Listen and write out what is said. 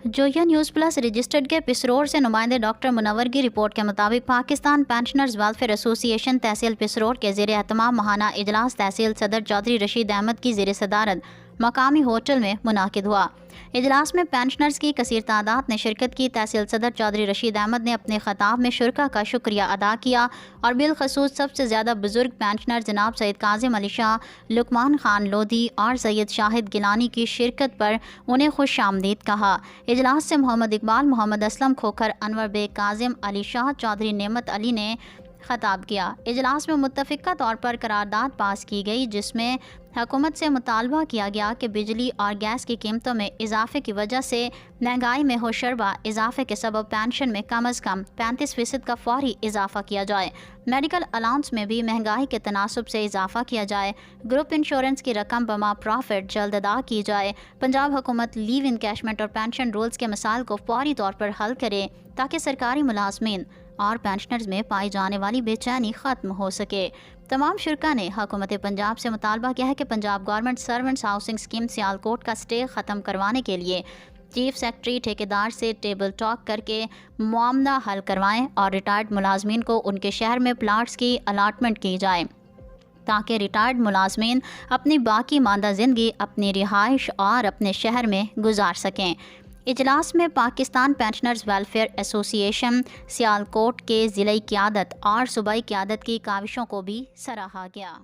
Zoya news plus registered के पिसरोर से नुमाइंदे डॉक्टर मुनव्वर की रिपोर्ट के मुताबिक पाकिस्तान पेंशनर्स वेलफेयर एसोसिएशन तहसील पिसरोर के ज़ेर एहतमाम माहाना इजलास तहसील सदर चौधरी रशीद अहमद की ज़ेर सदारत मकामी होटल में मुनाकिद हुआ। इजलास में पेंशनर्स की कसीर तादाद ने शिरकत की। तहसील सदर चौधरी रशीद अहमद ने अपने खिताब में शुरका का शुक्रिया अदा किया और बिलखसूस सबसे ज़्यादा बुजुर्ग पेंशनर जनाब सैयद काजिम अली शाह, लुकमान खान लोधी और सैयद शाहिद गिलानी की शिरकत पर उन्हें खुश आमदीद कहा। इजलास से मोहम्मद इकबाल, मोहम्मद असलम खोखर, अनवर बेग, काजिम अली शाह, चौधरी नेमत अली ने खताब किया। इजलास में मुत्तफ़िका तौर पर करारदाद पास की गई जिसमें हुकूमत से मुतालबा किया गया कि बिजली और गैस की कीमतों में इजाफे की वजह से महंगाई में होशरबा इजाफे के सबब पेंशन में कम अज़ कम 35% का फौरी इजाफा किया जाए। मेडिकल अलाउंस में भी महंगाई के तनासब से इजाफा किया जाए। ग्रुप इंश्योरेंस की रकम बमा प्रॉफिट जल्द अदा की जाए। पंजाब हुकूमत लीव इनकैशमेंट और पेंशन रूल्स के मसाइल को फौरी तौर पर हल करे ताकि सरकारी मुलाजमीन और पेंशनर्स में पाई जाने वाली बेचैनी ख़त्म हो सके। तमाम शुरका ने हुकूमत पंजाब से मुतालबा किया है कि Punjab government servants housing scheme Sialkot का स्टे ख़त्म करवाने के लिए चीफ सेक्रेटरी ठेकेदार से टेबल टॉक करके मामला हल करवाएं और रिटायर्ड मुलाजमीन को उनके शहर में प्लाट्स की अलाटमेंट की जाए ताकि रिटायर्ड मुलाजमीन अपनी बाकी मांदा ज़िंदगी अपनी रिहाइश और अपने शहर में गुजार सकें। इजलास में Pakistan pensioners welfare association Sialkot के ज़िला क़यादत और सूबाई क़यादत की काविशों को भी सराहा गया।